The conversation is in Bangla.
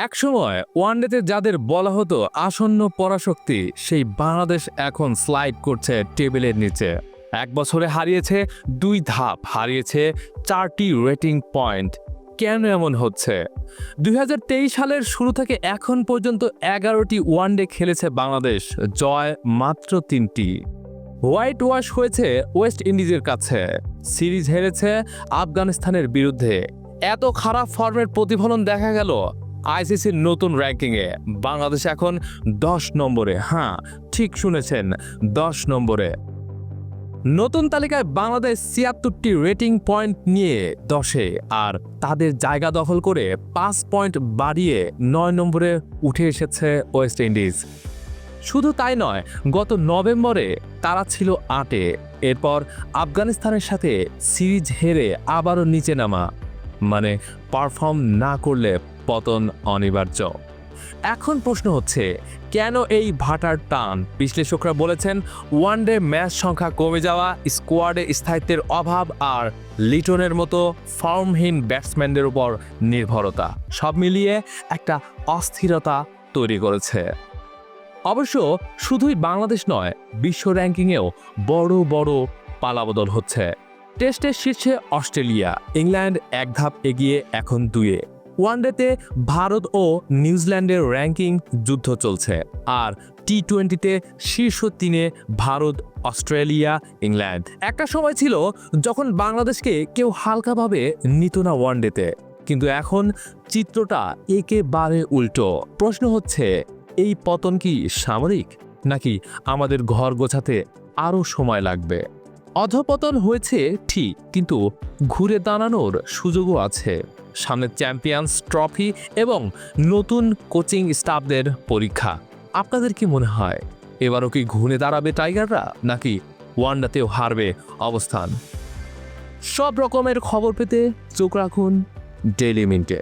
একসময় ওয়ানডেতে যাদের বলা হতো আসন্ন পরাশক্তি, সেই বাংলাদেশ এখন স্লাইড করছে টেবিলের নিচে। এক বছরে হারিয়েছে 2 ধাপ, হারিয়েছে 4টি রেটিং পয়েন্ট। কেন এমন হচ্ছে? 2023 সালের শুরু থেকে এখন পর্যন্ত 11টি ওয়ানডে খেলেছে বাংলাদেশ, জয় মাত্র 3টি। হোয়াইট ওয়াশ হয়েছে ওয়েস্ট ইন্ডিজের কাছে, সিরিজ হেরেছে আফগানিস্তানের বিরুদ্ধে। এত খারাপ ফর্মের প্রতিফলন দেখা গেল আইসিসির নতুন র্যাঙ্কিংয়ে। বাংলাদেশ এখন 10 নম্বরে। হ্যাঁ, ঠিক শুনেছেন, 10 নম্বরে। নতুন তালিকায় বাংলাদেশ 76টি রেটিং পয়েন্ট নিয়ে 10-এ, আর তাদের জায়গা দখল করে 5 পয়েন্ট বাড়িয়ে 9 নম্বরে উঠে এসেছে ওয়েস্ট ইন্ডিজ। শুধু তাই নয়, গত নভেম্বরে তারা ছিল 8-এ। এরপর আফগানিস্তানের সাথে সিরিজ হেরে আবারও নিচে নামা, মানে পারফর্ম না করলে পতন অনিবার্য। এখন প্রশ্ন হচ্ছে, কেন এই ভাটার টান? বিশ্লেষকরা বলেছেন ওয়ানডে ম্যাচ সংখ্যা কমে যাওয়া, স্কোয়াডে স্থায়িত্বের অভাব আর লিটনের মতো ফর্মহীন ব্যাটসম্যানদের উপর নির্ভরতা, সব মিলিয়ে একটা অস্থিরতা তৈরি করেছে। অবশ্য শুধুই বাংলাদেশ নয়, বিশ্ব র্যাঙ্কিংয়েও বড় বড় পালাবদল হচ্ছে। টেস্টের শীর্ষে অস্ট্রেলিয়া, ইংল্যান্ড এক ধাপ এগিয়ে এখন 2-এ। ওয়ানডেতে ভারত ও নিউজিল্যান্ডের র্যাঙ্কিং যুদ্ধ চলছে, আর টি-20তে শীর্ষ 3-এ ভারত, অস্ট্রেলিয়া, ইংল্যান্ড। একটা সময় ছিল যখন বাংলাদেশকে কেউ হালকাভাবে নিত না ওয়ানডেতে, কিন্তু এখন চিত্রটা একেবারে উল্টো। প্রশ্ন হচ্ছে, এই পতন কি সামরিক, নাকি আমাদের ঘর গোছাতে আরও সময় লাগবে? অধপতন হয়েছে ঠিক, কিন্তু ঘুরে দাঁড়ানোর সুযোগও আছে। সামনে চ্যাম্পিয়ন্স ট্রফি এবং নতুন কোচিং স্টাফদের পরীক্ষা। আপনাদের কি মনে হয়, এবারও কি ঘুরে দাঁড়াবে টাইগাররা, নাকি ওয়ানডেতেও হারবে অবস্থান? সব রকমের খবর পেতে চোখ রাখুন ডেইলি মিন্টে।